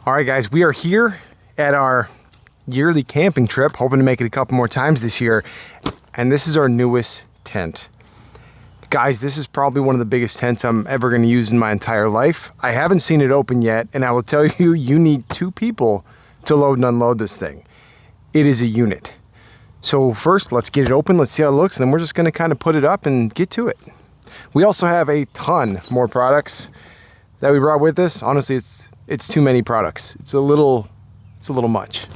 All right, guys, we are here at our yearly camping trip, hoping to make it a couple more times this year. And this is our newest tent. Guys, this is probably one of the biggest tents I'm ever going to use in my entire life. I haven't seen it open yet, and I will tell you, you need 2 people to load and unload this thing. It is a unit. So first, let's get it open, let's see how it looks, and then we're just going to kind of put it up and get to it. We also have a ton more products that we brought with us. Honestly, it's too many products. It's a little much.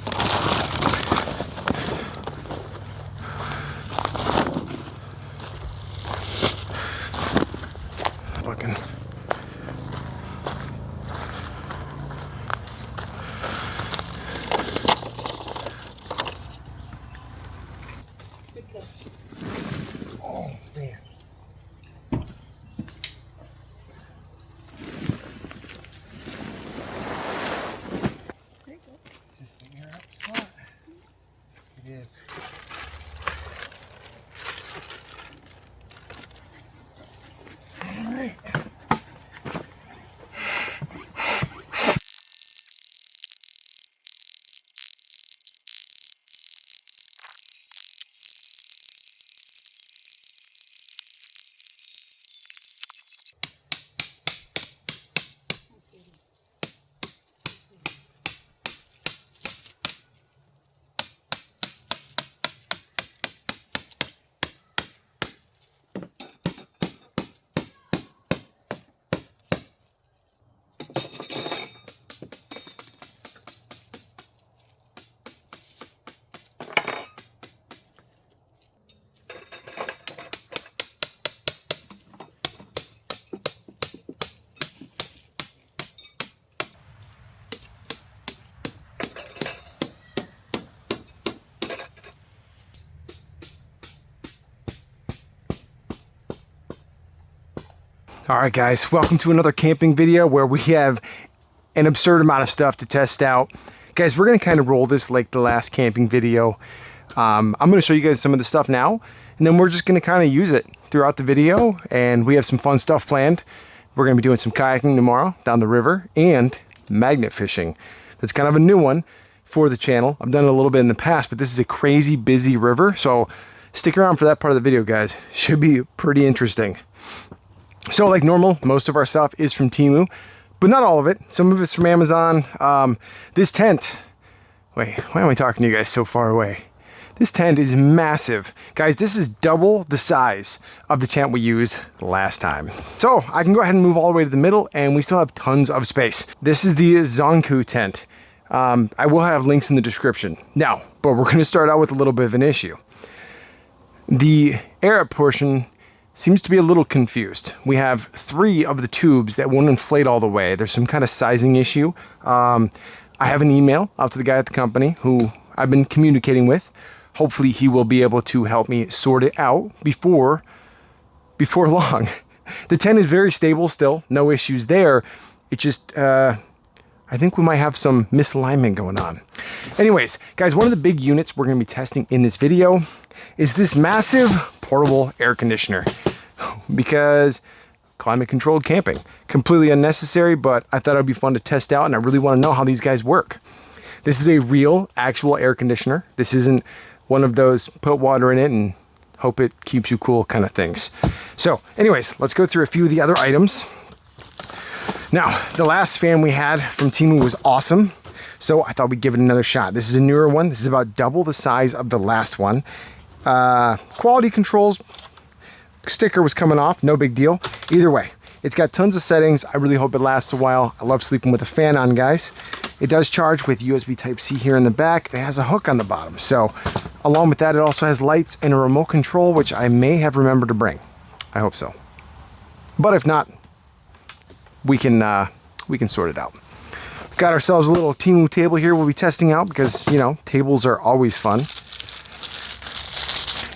Looking. Oh man. Is this the air up spot? It is. All right. All right, guys, welcome to another camping video where we have an absurd amount of stuff to test out. Guys, we're gonna kind of roll this like the last camping video. I'm gonna show you guys some of the stuff now, and then we're just gonna kind of use it throughout the video, and we have some fun stuff planned. We're gonna be doing some kayaking tomorrow down the river and magnet fishing. That's kind of a new one for the channel. I've done it a little bit in the past, but this is a crazy busy river, so stick around for that part of the video, guys. Should be pretty interesting. So like normal, most of our stuff is from Temu, but not all of it. Some of it's from Amazon. This tent, wait, why am I talking to you guys so far away? This tent is massive. Guys, this is double the size of the tent we used last time. So I can go ahead and move all the way to the middle, and we still have tons of space. This is the Zonku tent. I will have links in the description. Now, but we're gonna start out with a little bit of an issue. The air up portion seems to be a little confused. We have 3 of the tubes that won't inflate all the way. There's some kind of sizing issue. I have an email out to the guy at the company who I've been communicating with. Hopefully he will be able to help me sort it out before long. The tent is very stable still, no issues there. It just, I think we might have some misalignment going on. Anyways, guys, one of the big units we're gonna be testing in this video is this massive portable air conditioner, because climate controlled camping, completely unnecessary, but I thought it'd be fun to test out, and I really want to know how these guys work. This is a real actual air conditioner. This isn't one of those put water in it and hope it keeps you cool kind of things. So anyways, let's go through a few of the other items. Now, the last fan we had from Temu was awesome, so I thought we'd give it another shot. This is a newer one. This is about double the size of the last one. Quality controls, sticker was coming off, no big deal. Either way, it's got tons of settings. I really hope it lasts a while. I love sleeping with a fan on, guys. It does charge with USB Type-C here in the back. It has a hook on the bottom. So along with that, it also has lights and a remote control, which I may have remembered to bring. I hope so. But if not, we can sort it out. Got ourselves a little Temu table here we'll be testing out because, you know, tables are always fun.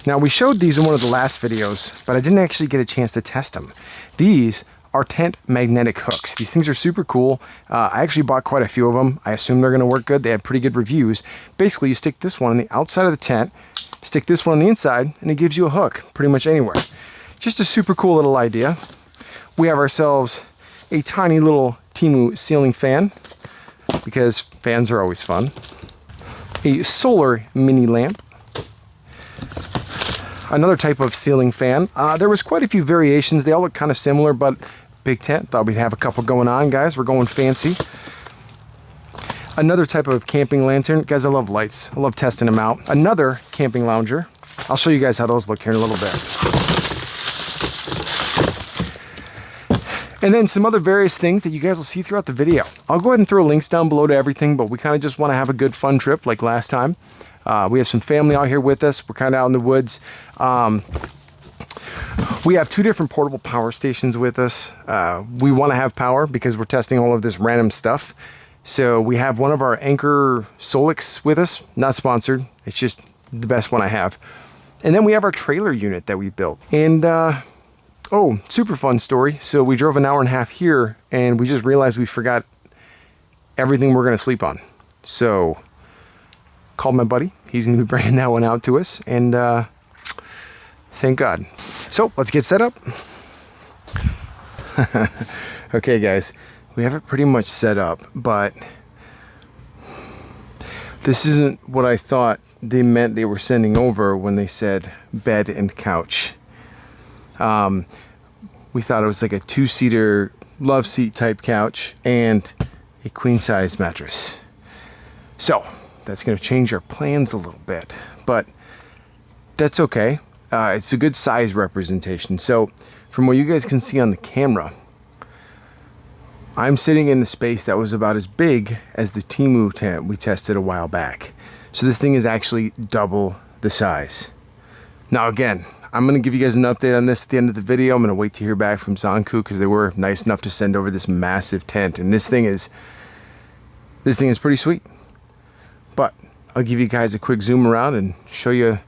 Now, we showed these in one of the last videos, but I didn't actually get a chance to test them. These are tent magnetic hooks. These things are super cool. I actually bought quite a few of them. I assume they're gonna work good. They have pretty good reviews. Basically, you stick this one on the outside of the tent, stick this one on the inside, and it gives you a hook pretty much anywhere. Just a super cool little idea. We have ourselves a tiny little Temu ceiling fan. because fans are always fun. A solar mini lamp. Another type of ceiling fan. There was quite a few variations. They all look kind of similar, but big tent. Thought we'd have a couple going on, guys. We're going fancy. Another type of camping lantern. Guys, I love lights. I love testing them out. Another camping lounger. I'll show you guys how those look here in a little bit. And then some other various things that you guys will see throughout the video. I'll go ahead and throw links down below to everything, but we kind of just want to have a good fun trip like last time. We have some family out here with us. We're kind of out in the woods. We have 2 different portable power stations with us. We want to have power because we're testing all of this random stuff. So we have one of our Anchor Solix with us. Not sponsored. It's just the best one I have. And then we have our trailer unit that we built. And oh, super fun story. So we drove an hour and a half here and we just realized we forgot everything we're going to sleep on. So called my buddy. He's going to be bringing that one out to us. And thank God. So let's get set up. Okay, guys. We have it pretty much set up, but this isn't what I thought they meant they were sending over when they said bed and couch. We thought it was like a 2-seater love seat type couch and a queen size mattress. So that's going to change our plans a little bit, but that's okay. It's a good size representation. So from what you guys can see on the camera, I'm sitting in the space that was about as big as the Temu tent we tested a while back. So this thing is actually double the size. Now again, I'm going to give you guys an update on this at the end of the video. I'm going to wait to hear back from Zanku because they were nice enough to send over this massive tent. And this thing is pretty sweet. But I'll give you guys a quick zoom around and show you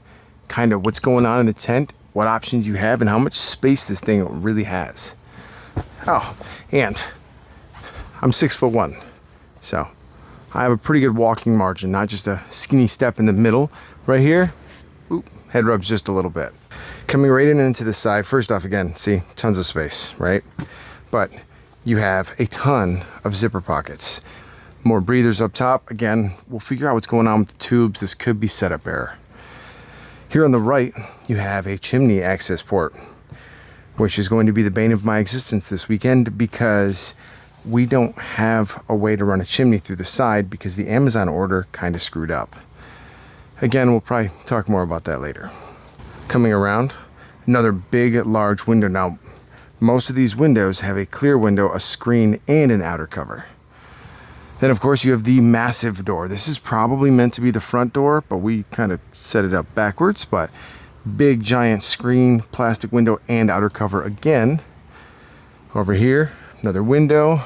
kind of what's going on in the tent, what options you have, and how much space this thing really has. Oh, and I'm 6'1", so I have a pretty good walking margin, not just a skinny step in the middle. Right here, oop, head rubs just a little bit. Coming right in and into the side, first off, again, see, tons of space, right? But you have a ton of zipper pockets. More breathers up top. Again, we'll figure out what's going on with the tubes. This could be setup error. Here on the right, you have a chimney access port, which is going to be the bane of my existence this weekend because we don't have a way to run a chimney through the side because the Amazon order kind of screwed up. Again, we'll probably talk more about that later. Coming around, another big, large window. Now, most of these windows have a clear window, a screen, and an outer cover. Then, of course, you have the massive door. This is probably meant to be the front door, but we kind of set it up backwards. But big, giant screen, plastic window, and outer cover again. Over here, another window.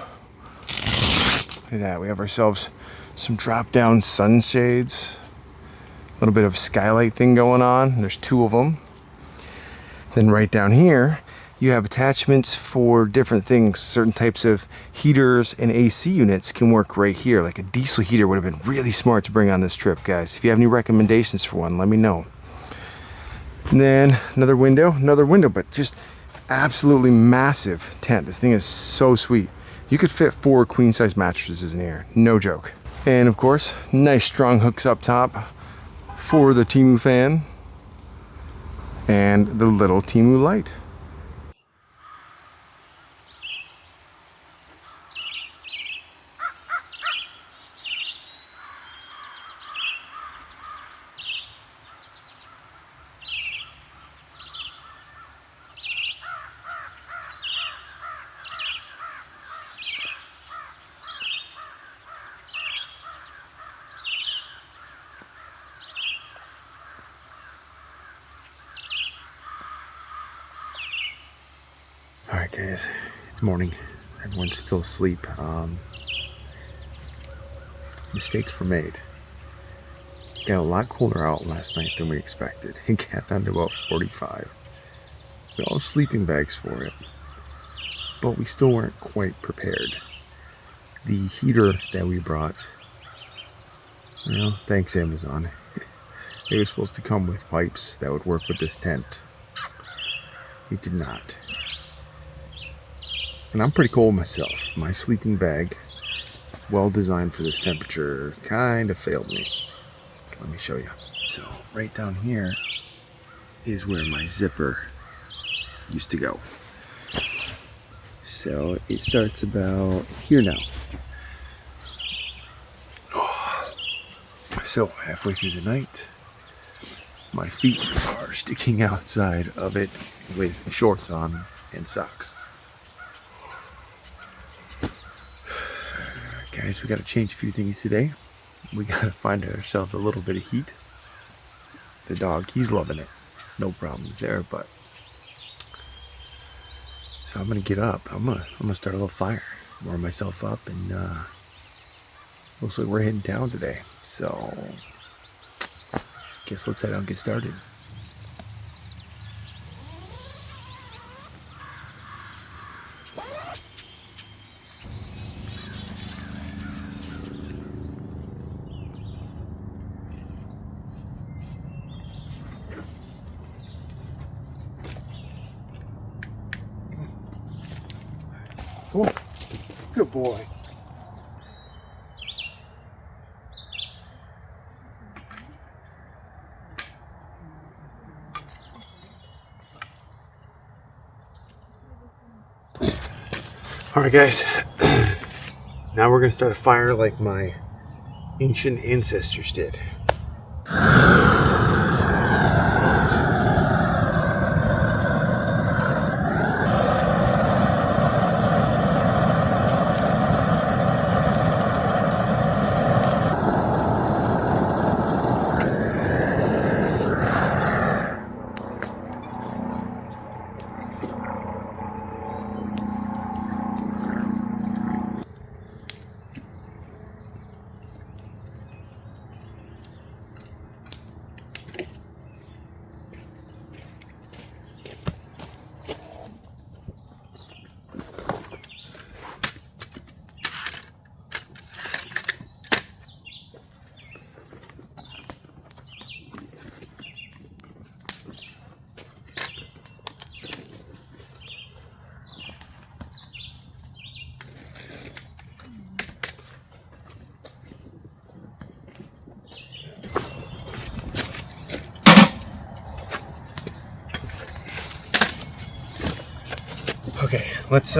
Look at that. We have ourselves some drop-down sunshades. A little bit of skylight thing going on. There's 2 of them. Then right down here, you have attachments for different things. Certain types of heaters and AC units can work right here. Like a diesel heater would have been really smart to bring on this trip, guys. If you have any recommendations for one, let me know. And then another window, but just absolutely massive tent. This thing is so sweet. You could fit 4 queen size mattresses in here, no joke. And of course, nice strong hooks up top for the Temu fan and the little Temu light. Alright guys, it's morning. Everyone's still asleep. Mistakes were made. It got a lot cooler out last night than we expected. It got down to about 45. We all have sleeping bags for it. But we still weren't quite prepared. The heater that we brought, well, thanks Amazon. It was supposed to come with pipes that would work with this tent. It did not. And I'm pretty cold myself. My sleeping bag well designed for this temperature, kind of failed me. Let me show you. So right down here is where my zipper used to go. So it starts about here now. So halfway through the night, my feet are sticking outside of it with shorts on and socks. Guys, we got to change a few things today. We got to find ourselves a little bit of heat. The dog, he's loving it. No problems there, but so I'm gonna get up. I'm gonna start a little fire, warm myself up, and looks like we're heading down today. So guess let's head out and get started. Cool. Good boy. All right, guys. Now we're going to start a fire like my ancient ancestors did. Okay, let's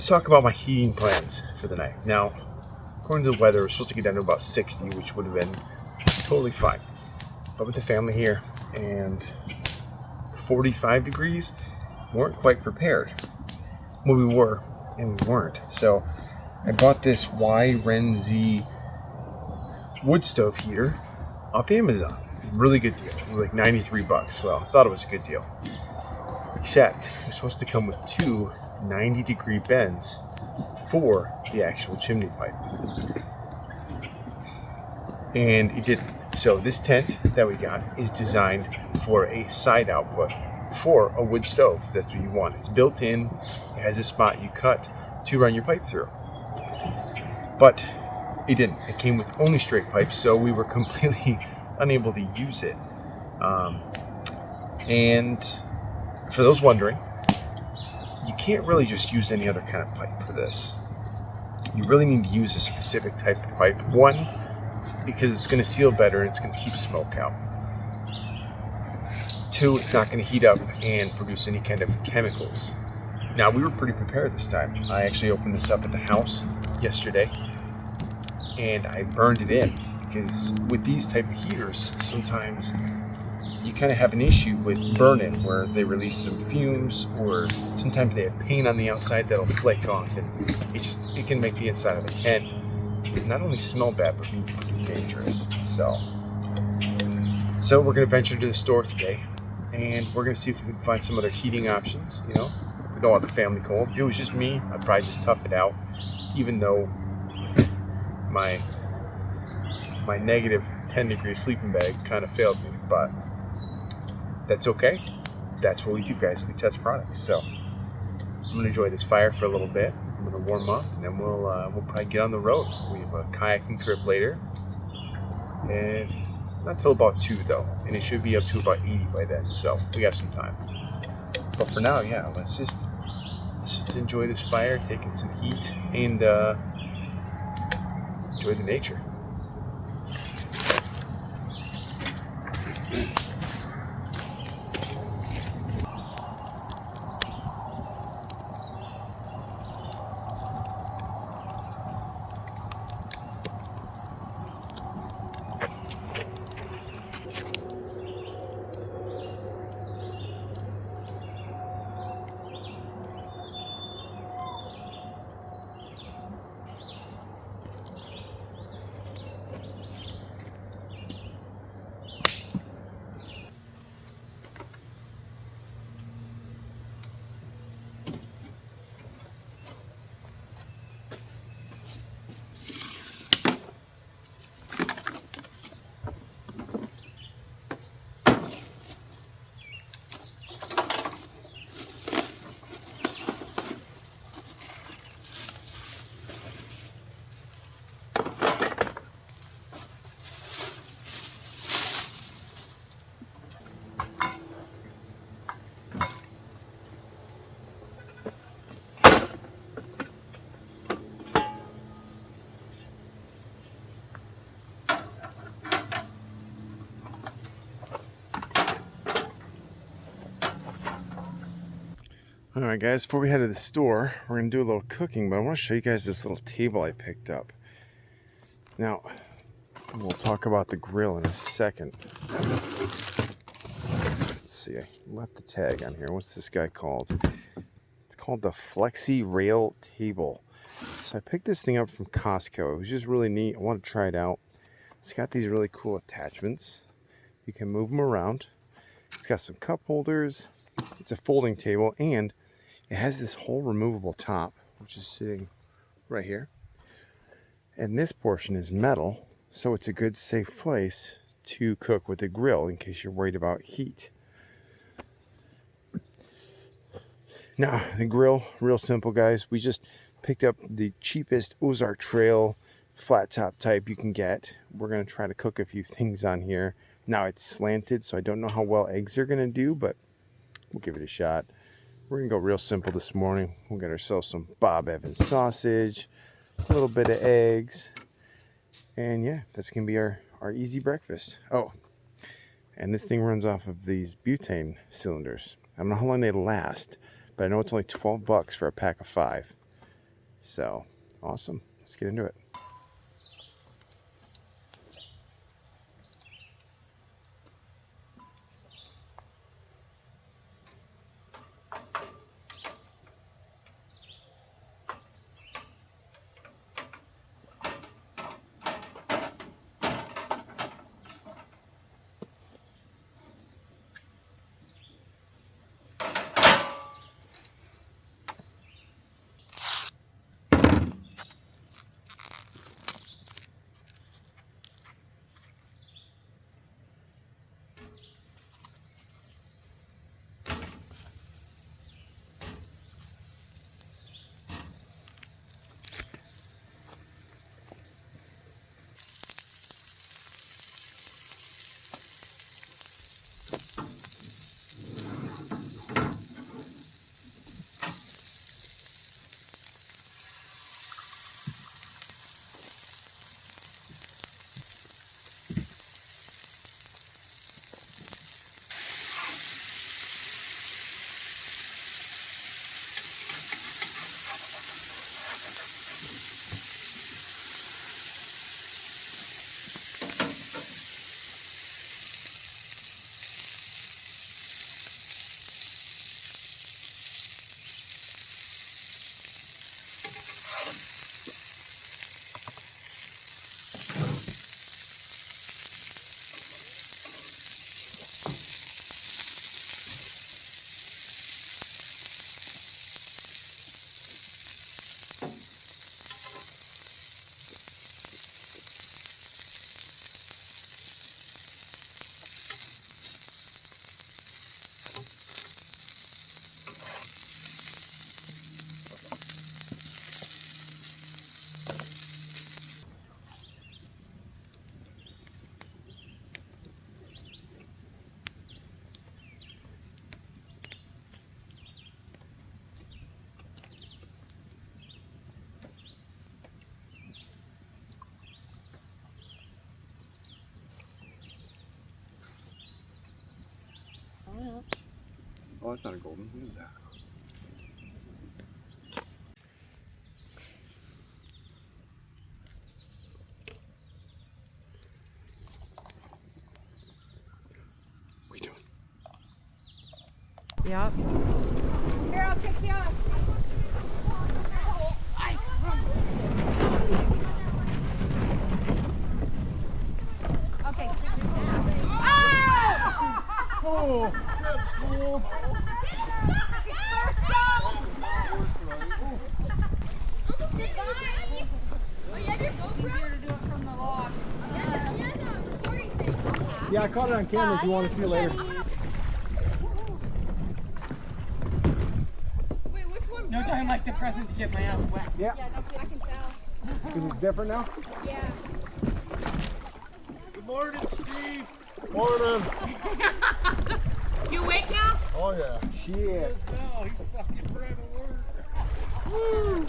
talk about my heating plans for the night. Now, according to the weather, we're supposed to get down to about 60, which would have been totally fine. But with the family here and 45 degrees, we weren't quite prepared. Well, we were, and we weren't. So I bought this YRenZ wood stove heater off Amazon. Really good deal. It was like 93 bucks. Well, I thought it was a good deal. Except it's supposed to come with two 90-degree bends for the actual chimney pipe. And it didn't. So this tent that we got is designed for a side output for a wood stove. That's what you want. It's built in. It has a spot you cut to run your pipe through. But it didn't. It came with only straight pipes, so we were completely unable to use it. And for those wondering, you can't really just use any other kind of pipe for this. You really need to use a specific type of pipe. One, because it's going to seal better and it's going to keep smoke out. Two, it's not going to heat up and produce any kind of chemicals. Now, we were pretty prepared this time. I actually opened this up at the house yesterday and I burned it in, because with these type of heaters, sometimes you kind of have an issue with burn-in where they release some fumes, or sometimes they have paint on the outside that'll flake off, and it can make the inside of the tent not only smell bad but be pretty dangerous. So we're going to venture to the store today, and we're going to see if we can find some other heating options. You know, we don't want the family cold. If it was just me, I'd probably just tough it out, even though my negative 10-degree sleeping bag kind of failed me, but that's okay. That's what we do, guys. We test products. So I'm gonna enjoy this fire for a little bit. I'm gonna warm up, and then we'll probably get on the road. We have a kayaking trip later, and not till about 2 though, and it should be up to about 80 by then. So we got some time. But for now, yeah, let's just just enjoy this fire, taking some heat, and enjoy the nature. Alright guys, before we head to the store, we're going to do a little cooking, but I want to show you guys this little table I picked up. Now, we'll talk about the grill in a second. Let's see, I left the tag on here. What's this guy called? It's called the Flexi Rail Table. So I picked this thing up from Costco. It was just really neat. I want to try it out. It's got these really cool attachments. You can move them around. It's got some cup holders. It's a folding table, and it has this whole removable top, which is sitting right here. And this portion is metal, so it's a good safe place to cook with a grill in case you're worried about heat. Now, the grill, real simple guys. We just picked up the cheapest Ozark Trail flat top type you can get. We're going to try to cook a few things on here. Now it's slanted, so I don't know how well eggs are going to do, but we'll give it a shot. We're going to go real simple this morning. We'll get ourselves some Bob Evans sausage, a little bit of eggs, and yeah, that's going to be our easy breakfast. Oh, and this thing runs off of these butane cylinders. I don't know how long they last, but I know it's only $12 for a pack of 5. So, awesome. Let's get into it. Oh, it's not a golden. What is that? What are you doing? Yep. Here, I'll kick you off. Okay. Oh! Yeah, I caught it on camera if you want to see it later. Wait, which one? No time like the present to get my ass wet. Yeah. I can tell. Because it's different now? Yeah. Good morning, Steve. Morning. You awake now? Oh, yeah. Shit. No, he's fucking trying to work. Woo!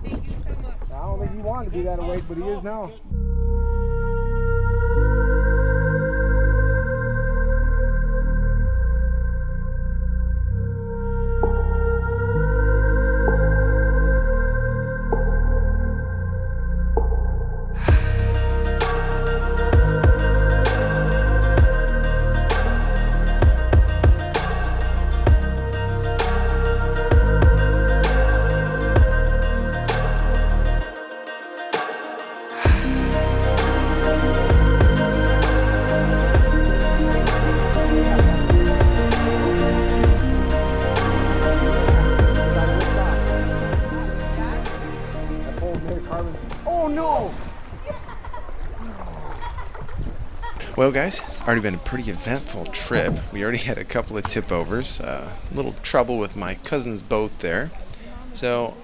Thank you so much. I don't think he wanted to be that awake, but he is now. Oh no! Well guys, it's already been a pretty eventful trip. We already had a couple of tip overs, a little trouble with my cousin's boat there. So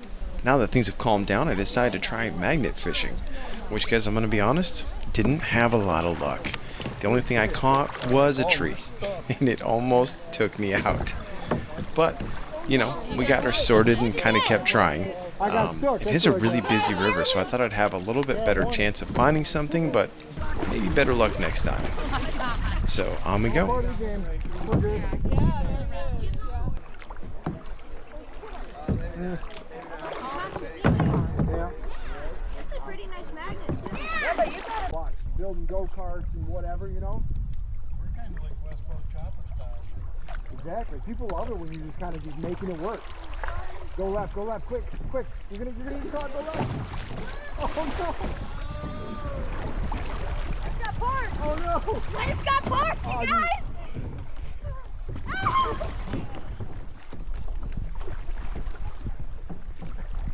now that things have calmed down, I decided to try magnet fishing, which, guys, I'm going to be honest, didn't have a lot of luck. The only thing I caught was a tree, and it almost took me out. But, you know, we got her sorted and kind of kept trying. It is a really busy river, so I thought I'd have a little bit better chance of finding something, but maybe better luck next time. So, on we go. That's a pretty nice magnet. Yeah, but you gotta Watch, building go-karts and whatever, you know? We're kind of like West Coast chopper style. Exactly. People love it when you're just kind of just making it work. Go left, quick, quick. You're gonna get caught, go left. Oh no! I just got parked. Oh no! I just got parked, Oh, you guys. Ah!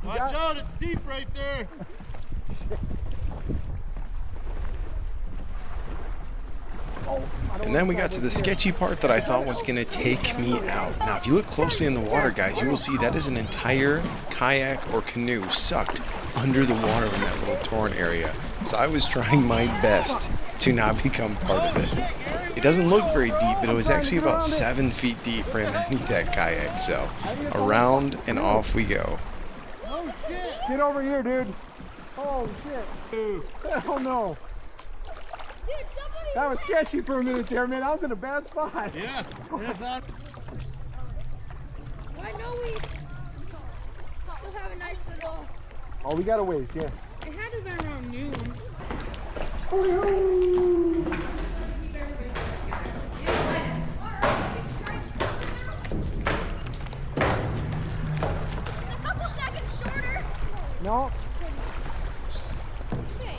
Watch out, it's deep right there. And then we got to the sketchy part that I thought was going to take me out. Now, if you look closely in the water, guys, you will see that is an entire kayak or canoe sucked under the water in that little torrent area. So I was trying my best to not become part of it. It doesn't look very deep, but it was actually about 7 feet deep right underneath that kayak. So around and off we go. Oh, shit. Get over here, dude. Oh, shit. Hell no. Dude, somebody. That was sketchy for a minute there, man. I was in a bad spot. Yeah. That's not... I know we still have a nice little. Oh, we got a ways, yeah. It had to have been around noon. A couple seconds shorter. No. Okay.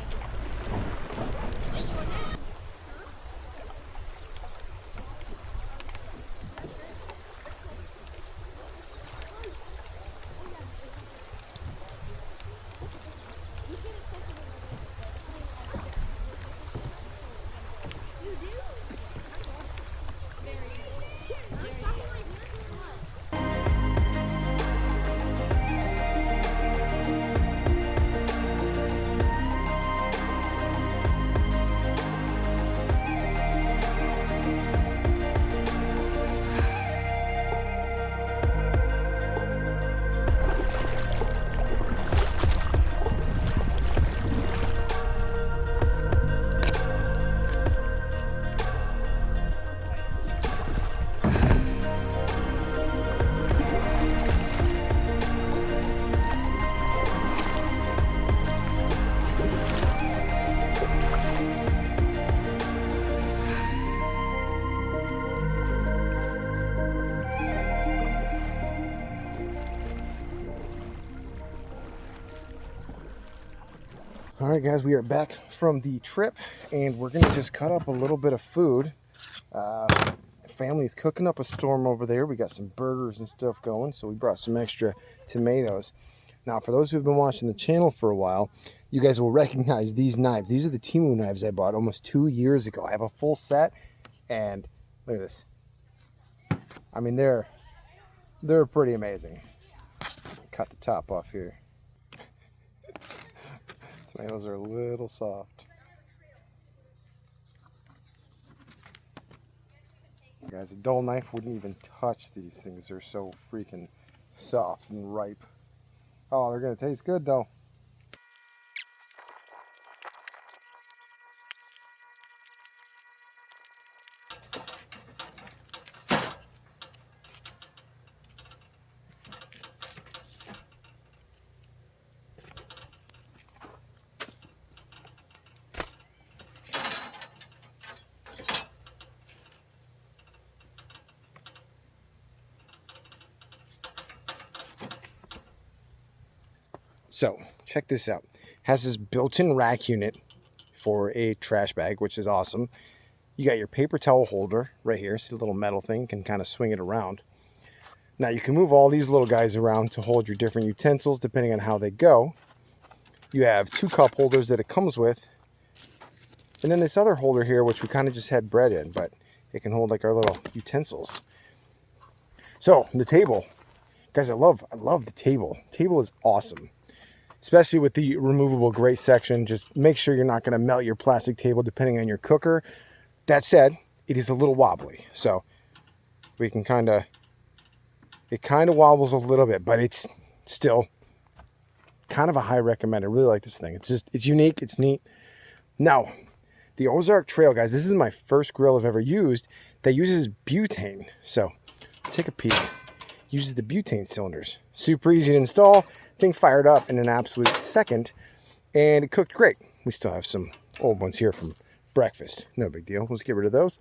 All right, guys, we are back from the trip, and we're gonna just cut up a little bit of food. Family's cooking up a storm over there. We got some burgers and stuff going, so we brought some extra tomatoes. Now, for those who've been watching the channel for a while, you guys will recognize these knives. These are the Temu knives I bought almost 2 years ago. I have a full set, and look at this. I mean, they're pretty amazing. Cut the top off here. Tomatoes are a little soft. Guys, a dull knife wouldn't even touch these things. They're so freaking soft and ripe. Oh, they're gonna taste good though. So, check this out. Has this built-in rack unit for a trash bag, which is awesome. You got your paper towel holder right here. See the little metal thing, can kind of swing it around. Now you can move all these little guys around to hold your different utensils depending on how they go. You have 2 cup holders that it comes with. And then this other holder here, which we kind of just had bread in, but it can hold like our little utensils. So, the table. Guys, I love the table. Table is awesome. Especially with the removable grate section. Just make sure you're not going to melt your plastic table depending on your cooker. That said, it is a little wobbly. So we can it kind of wobbles a little bit, but it's still kind of a high recommend. I really like this thing. It's unique. It's neat. Now, the Ozark Trail, guys, this is my first grill I've ever used that uses butane. So take a peek. Uses the butane cylinders. Super easy to install. Thing fired up in an absolute second, and it cooked great. We still have some old ones here from breakfast. No big deal. Let's get rid of those.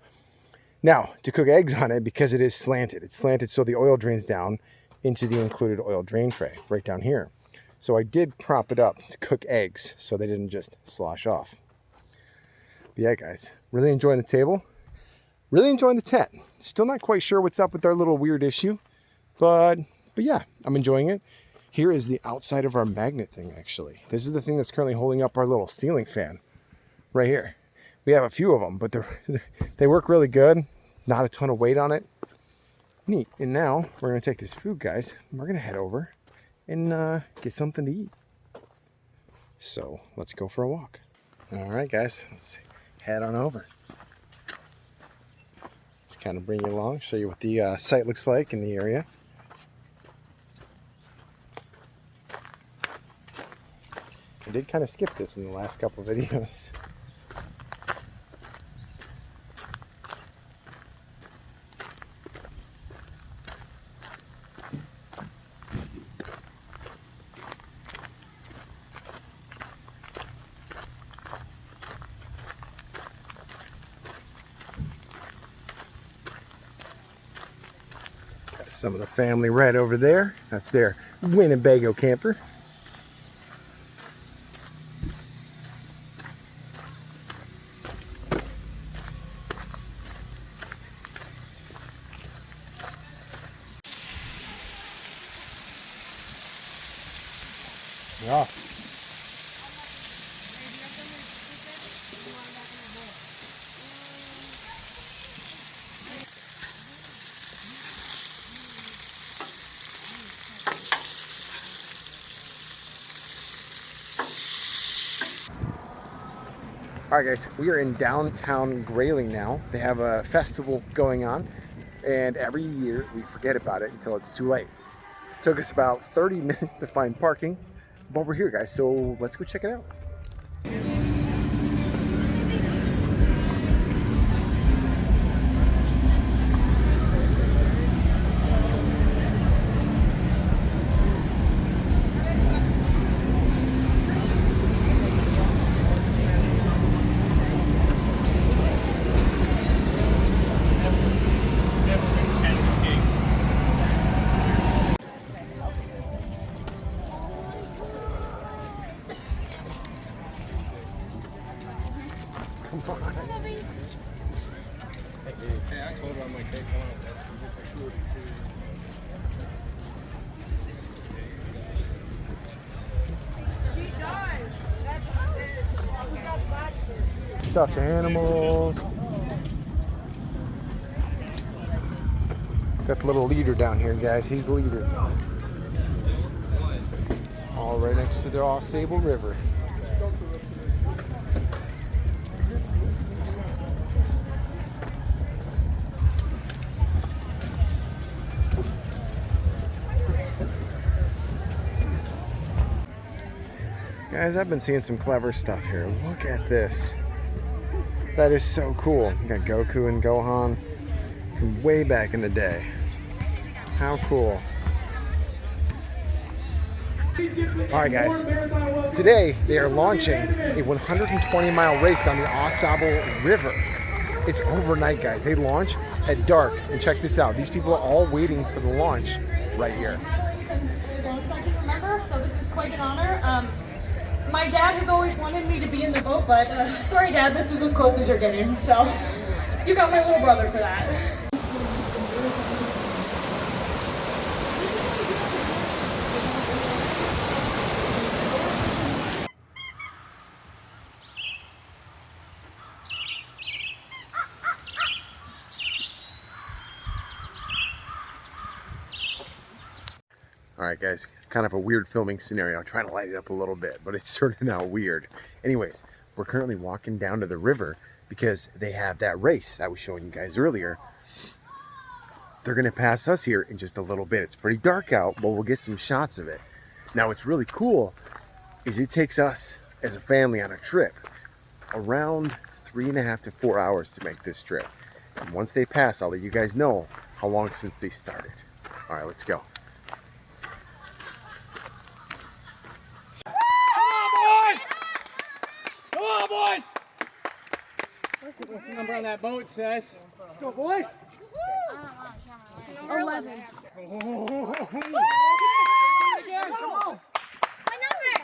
Now, to cook eggs on it, because it is slanted. It's slanted so the oil drains down into the included oil drain tray right down here. So I did prop it up to cook eggs so they didn't just slosh off. But yeah, guys, really enjoying the table. Really enjoying the tent. Still not quite sure what's up with our little weird issue. But yeah, I'm enjoying it. Here is the outside of our magnet thing, actually. This is the thing that's currently holding up our little ceiling fan right here. We have a few of them, but they work really good. Not a ton of weight on it. Neat. And now we're going to take this food, guys, and we're going to head over and get something to eat. So let's go for a walk. All right, guys, let's head on over. Just kind of bring you along, show you what the site looks like in the area. I did kind of skip this in the last couple of videos. Got some of the family right over there. That's their Winnebago camper. Yeah. All right, guys, we are in downtown Grayling now. They have a festival going on, and every year we forget about it until it's too late. It took us about 30 minutes to find parking, but we're here, guys, so let's go check it out. Come on. Hey, I told her I'm like, hey, come on, that's a food too. Stuffed animals. Got the little leader down here, guys. He's the leader. All right next to the All Sable River. Guys, I've been seeing some clever stuff here. Look at this. That is so cool. You got Goku and Gohan from way back in the day. How cool. Alright guys, today they are launching a 120-mile race down the Ausable River. It's overnight, guys. They launch at dark. And check this out. These people are all waiting for the launch right here. Since as long as I can remember, so this is quite an honor. My dad has always wanted me to be in the boat, but sorry Dad, this is as close as you're getting. So you got my little brother for that. Alright guys, kind of a weird filming scenario. I'm trying to light it up a little bit, but it's turning out weird. Anyways, we're currently walking down to the river because they have that race I was showing you guys earlier. They're going to pass us here in just a little bit. It's pretty dark out, but we'll get some shots of it. Now what's really cool is it takes us as a family on a trip around 3.5 to 4 hours to make this trip. And once they pass, I'll let you guys know how long since they started. Alright, let's go. What's the number on that boat, sis? Go, boys! 11.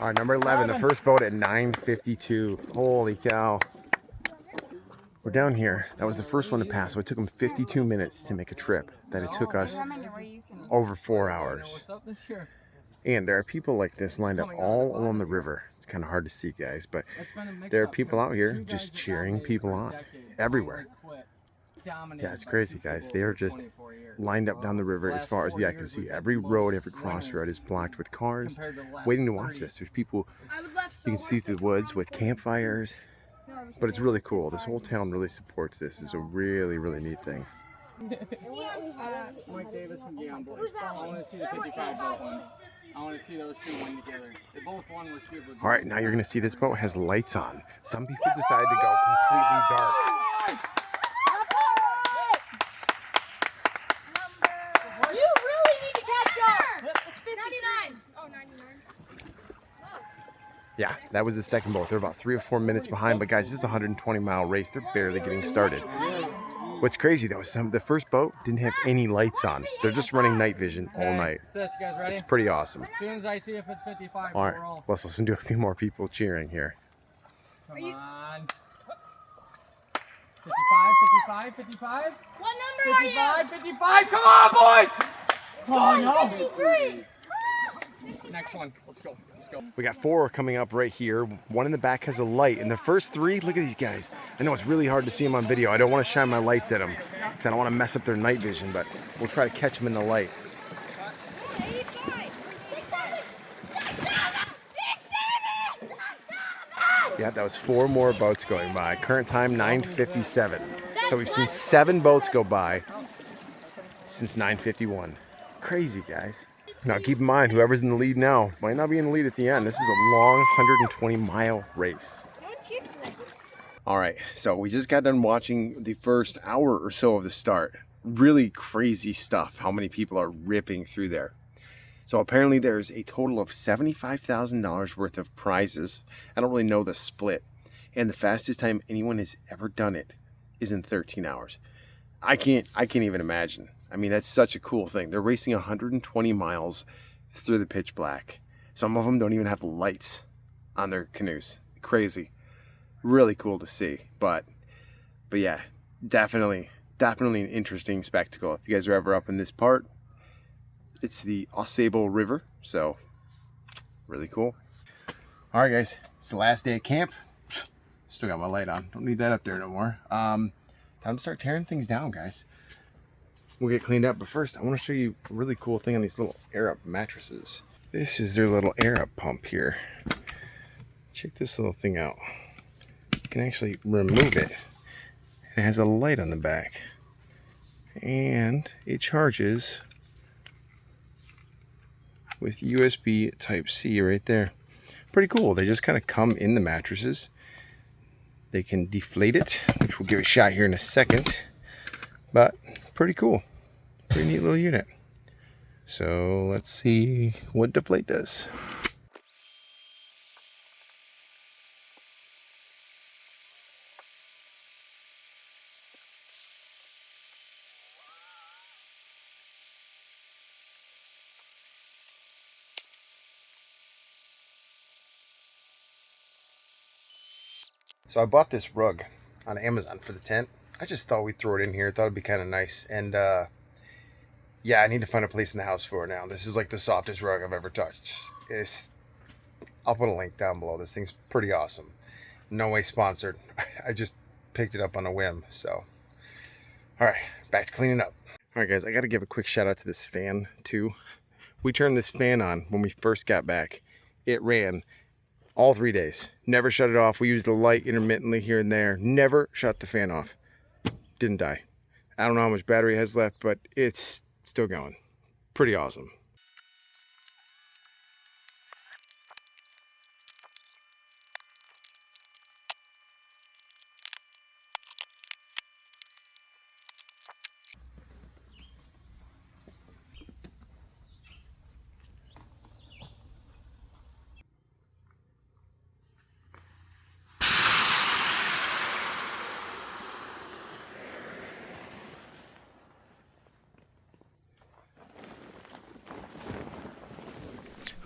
All right, number 11, the first boat at 9:52. Holy cow. We're down here. That was the first one to pass, so it took them 52 minutes to make a trip. That it took us over 4 hours. And there are people like this lined up all along the river. It's kind of hard to see, guys, but there are people out here just cheering people on everywhere. Yeah, it's crazy, guys. They are just lined up down the river as far as the eye can see. Every road, every crossroad is blocked with cars waiting to watch this. There's people you can see through the woods with campfires, but it's really cool. This whole town really supports this. It's a really, really neat thing. Mike Davis and Dion Boyd. I want to see the 55 boat one. I want to see those two win together. They both won with super. All right, now you're going to see this boat has lights on. Some people decide to go completely dark. You really need to catch up. 99. Oh, 99. Yeah, that was the second boat. They're about 3 or 4 minutes behind, but guys, this is a 120-mile race. They're barely getting started. What's crazy though is the first boat didn't have any lights on. They're just running night vision all night. Sis, you guys ready? It's pretty awesome. As soon as I see if it's 55, All we'll right, roll. let's listen to a few more people cheering here. Come on. 55, 55, 55. What number 55, 55. Come on, boys! are you? Oh, 53. Next one. Let's go. Let's go. We got 4 coming up right here. One in the back has a light. And the first 3, look at these guys. I know it's really hard to see them on video. I don't want to shine my lights at them because I don't want to mess up their night vision, but we'll try to catch them in the light. Yeah, that was 4 more boats going by. Current time 9:57. So we've seen 7 boats go by since 9:51. Crazy, guys. Now keep in mind, whoever's in the lead now might not be in the lead at the end. This is a long 120-mile race. All right, so we just got done watching the first hour or so of the start. Really crazy stuff, how many people are ripping through there. So apparently there's a total of $75,000 worth of prizes. I don't really know the split. And the fastest time anyone has ever done it is in 13 hours. I can't even imagine. I mean, that's such a cool thing. They're racing 120 miles through the pitch black. Some of them don't even have lights on their canoes. Crazy. really cool to see. But yeah, definitely an interesting spectacle. If you guys are ever up in this part, it's the Ausable River, so really cool. All right, guys, it's the last day of camp. Still got my light on. Don't need that up there no more. Time to start tearing things down, guys. We'll get cleaned up, but first I want to show you a really cool thing on these little air up mattresses. This is their little air up pump here. Check this little thing out. You can actually remove it. It has a light on the back. And it charges with USB Type-C right there. Pretty cool. They just kind of come in the mattresses. They can deflate it, which we'll give a shot here in a second. But pretty cool. Pretty neat little unit. So let's see what deflate does. So I bought this rug on Amazon for the tent. I just thought we'd throw it in here. Thought it'd be kind of nice. And yeah, I need to find a place in the house for it now. This is like the softest rug I've ever touched. I'll put a link down below. This thing's pretty awesome. No way sponsored. I just picked it up on a whim. So, all right, back to cleaning up. All right, guys, I got to give a quick shout out to this fan too. We turned this fan on when we first got back. It ran all 3 days. Never shut it off. We used the light intermittently here and there. Never shut the fan off. Didn't die. I don't know how much battery it has left, but it's still going. Pretty awesome.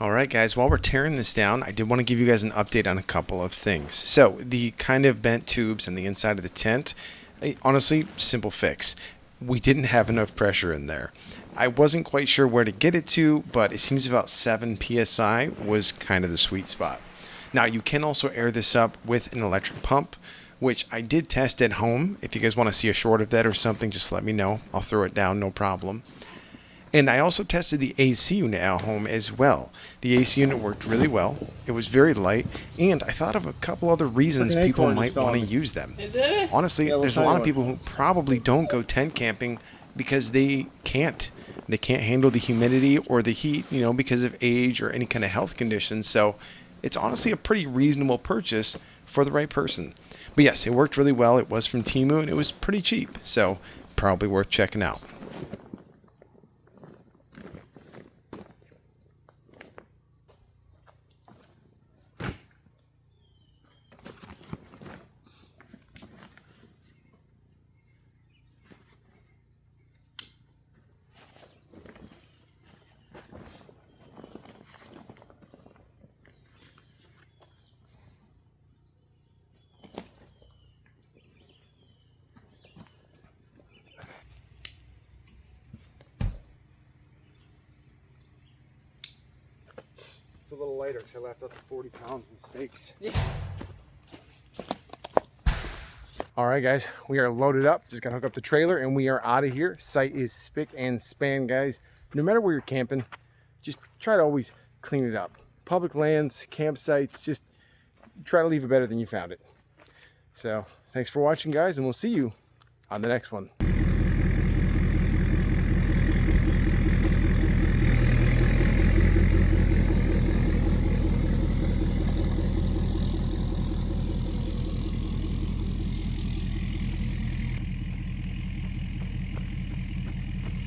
All right, guys, while we're tearing this down, I did want to give you guys an update on a couple of things. So the kind of bent tubes on the inside of the tent, honestly, simple fix. We didn't have enough pressure in there. I wasn't quite sure where to get it to, but it seems about 7 PSI was kind of the sweet spot. Now, you can also air this up with an electric pump, which I did test at home. If you guys want to see a short of that or something, just let me know. I'll throw it down, no problem. And I also tested the AC unit at home as well. The AC unit worked really well. It was very light, and I thought of a couple other reasons people might want to use them. Honestly, there's a lot of people who probably don't go tent camping because they can't. They can't handle the humidity or the heat, you know, because of age or any kind of health conditions. So it's honestly a pretty reasonable purchase for the right person. But yes, it worked really well. It was from Temu, and it was pretty cheap. So probably worth checking out. It's a little lighter because I left out the 40 pounds in steaks. Yeah. All right, guys, we are loaded up. Just got to hook up the trailer and we are out of here. Site is spick and span, guys. No matter where you're camping, just try to always clean it up. Public lands, campsites, just try to leave it better than you found it. So thanks for watching, guys, and we'll see you on the next one.